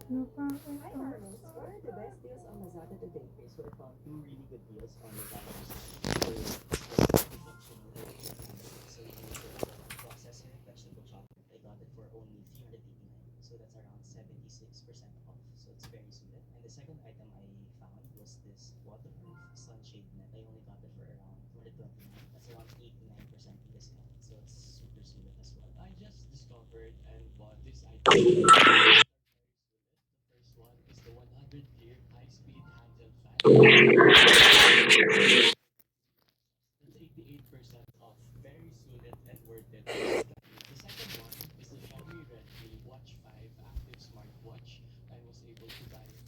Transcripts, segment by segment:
Hi, Arnold. What are the best deals on Lazada today? Okay, so I found two really good deals on Lazada recently. So you can get the processor vegetable chocolate. I got it for only 389. So that's around 76% off. So it's very suited. And the second item I found was this waterproof sunshade net. I only got it for around 229. That's around 89% discount. So it's super suited as well. I just discovered and bought this item. First one is the 100 gear high-speed handheld fan. That's 88% off. Very suited and worth it. The second one is the Xiaomi Redmi Watch 5 Active Smartwatch. I was able to buy it.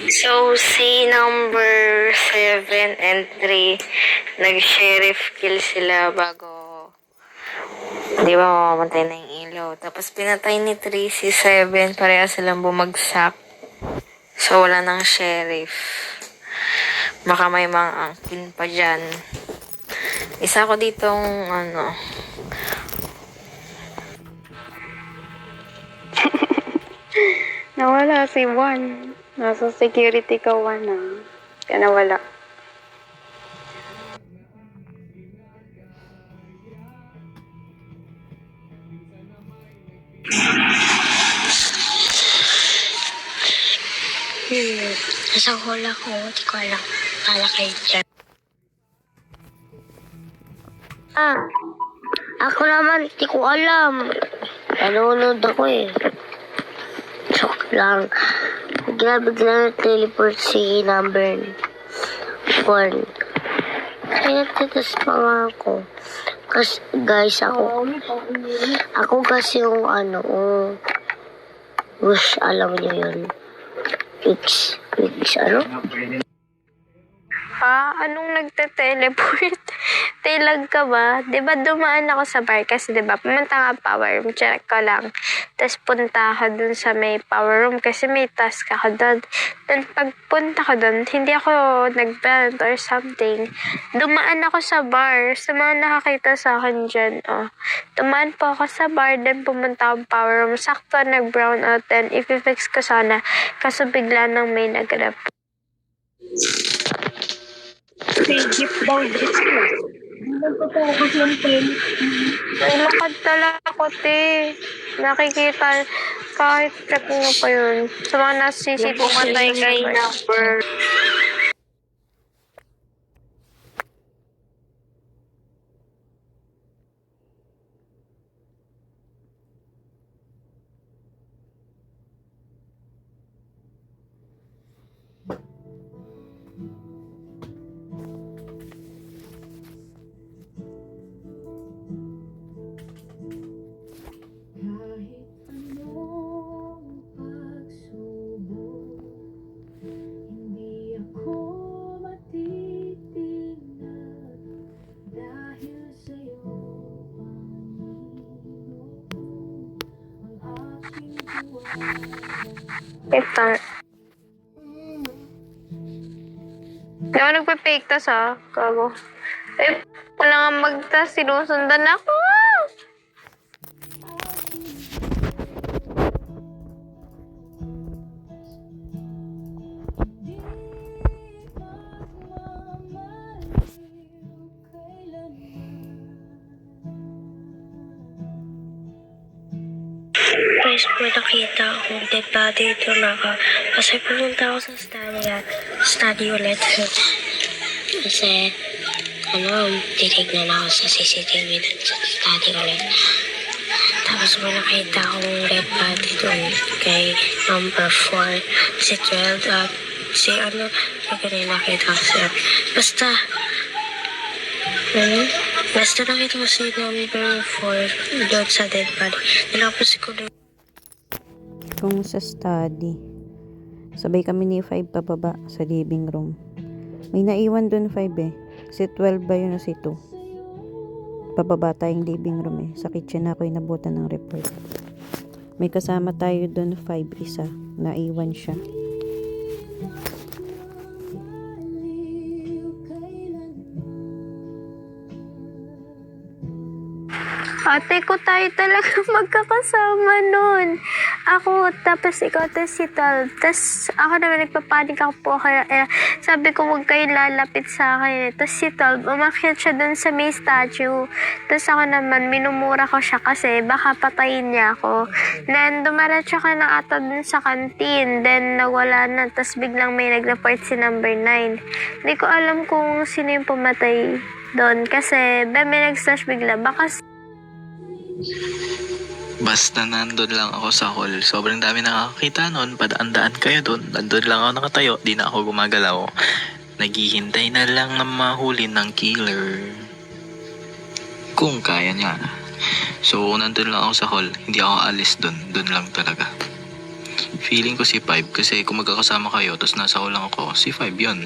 So, si number 7 and 3, nag-sheriff kill sila bago, di ba, mamamatay na yung ilaw. Tapos, pinatay ni 3 si 7, pareha silang bumagsak. So, wala nang sheriff. Baka may mga angkin pa dyan. Isa ko ditong, Nawala si Juan. Nasa security ka, Juan, ah. Kaya nawala. nasa hula ko, di ko alam. Kala kayo dyan. Ako naman, di ko alam. Nanonood ako eh. Joke lang. Bigla teleport si number 1. Kaya titas pa nga ako. Kasi, guys, ako kasi yung wish, alam niyo yun. X, ano? Anong nagte-teleport? Telag ka ba? Diba dumaan ako sa bar kasi diba pumunta nga power room, check ko lang. Tapos punta ako dun sa may power room kasi may task ako dun. Then pagpunta ko dun, hindi ako nag-vent or something. Dumaan ako sa bar. Sa mga nakakita sa akin dyan, dumaan po ako sa bar, then pumunta akong power room. Sakto nag-brown out, then i-fix ko sana. Kaso bigla nang may nag-rep. Ay, lakad talaga ako, te. Nakikita, kahit check mo pa yun. Sa mga nasa CCTV. Pumatay kay number. Kahit anong pagsubok, hindi ako matitinag dahil sa'yo, Panginoon, ang aking buhay. Ito. Hindi ako nagpe-fake tas, Gago. Wala nga magtas. Sinusundan ako. Guys, may nakita akong dead body ito kasi pumunta ako sa study ulit. Kasi, titignan ako sa CCTV dun sa study ulit. Tapos may nakita akong dead body dun kay number 4, si 12, at si kanina nakita ko siya. Basta nakita ko si number 4 doon sa dead body. Tinapos ko na Kung sa study, sabay kami ni 5 pababa sa living room. May naiwan dun 5 eh. Si 12 ba yun o si 2? Pababa tayong living room eh. Sa kitchen ako inabutan ng report. May kasama tayo dun 5 isa. Naiwan siya. Ate ko, tayo talaga magkakasama nun. Ako, tapos ikaw, tapos si Tal. Tapos ako naman nagpapanik ako po. Kaya sabi ko, huwag kayo lalapit sa akin. Tapos si Tal, umakyat siya dun sa may statue. Tapos ako naman, minumura ko siya kasi baka patayin niya ako. Then, dumaratsa ka na ata dun sa kantin. Then, nawala na. Tapos biglang may nag-report si number 9. Hindi ko alam kung sino yung pumatay doon. Kasi, may nag-slash bigla. Baka Basta nandun lang ako sa hall. Sobrang dami nakakakita nun. Padaan-daan kayo dun. Nandun lang ako nakatayo. Di na ako gumagalaw. Naghihintay na lang na mahuli ng killer. Kung kaya niya. So, nandun lang ako sa hall. Hindi ako alis dun. Dun lang talaga. Feeling ko si 5 kasi kung magkakasama kayo tapos nasa hall lang ako, si 5 yun.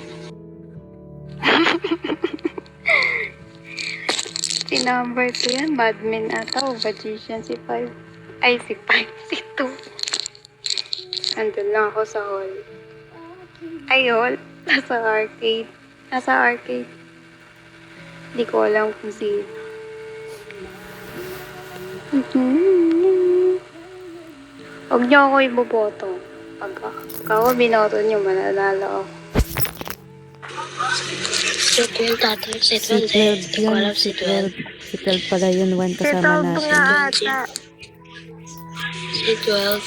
Si number 2 yan, badmin ata o magician si 5. Ay, si 5, si 2. Andun lang ako sa hall. Ay, hall? Nasa arcade. Nasa arcade. Hindi ko alam kung sino. Huwag niyo ako iboboto. Pag ako binoto niyo, mananalo ako. Si 12 tatay, si Si 12 yun. Si 12. Si 12 pala yun. 1 si kasama Tal natin. nga ata. Si 12.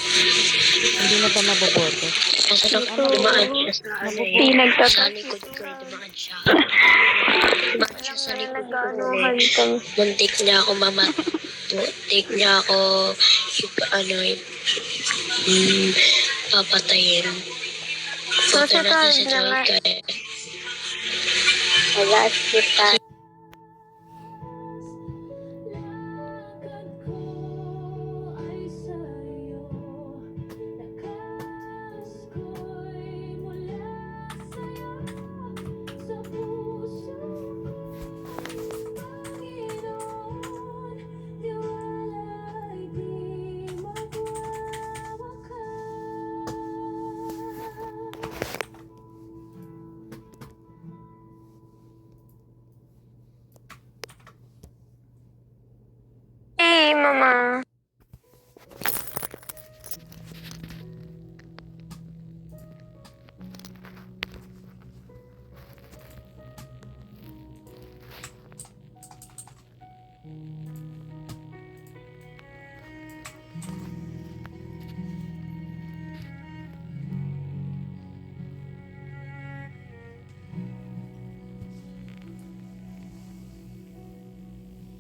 Hindi na pa maboboto. Kasi dumaan siya sa ano eh. Hindi Sa nagtatas. likod ko, dumaan siya. Dumaan siya sa likod ko. Nag-anuhan kami. Muntik niya ako muntik niya ako papatayin. So, si Buto na Tal si naman. 12 kaya. Wala, si Tal. Hey, mama.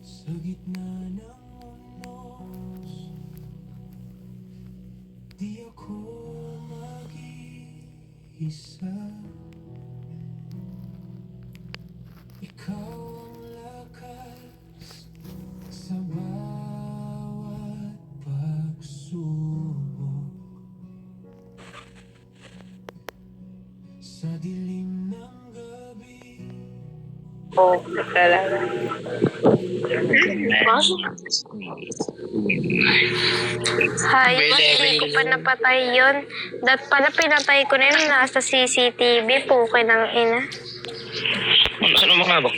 Sa gitna ng unos, di ako mag-iisa. Ikaw ang lakas sa bawat pagsubok. Sa dilim ng gabi, Hay, hindi ko pa napatay yun. Dat pala pinatay ko na yun. Nasa CCTV. Pukin ng ina. Ano makabok?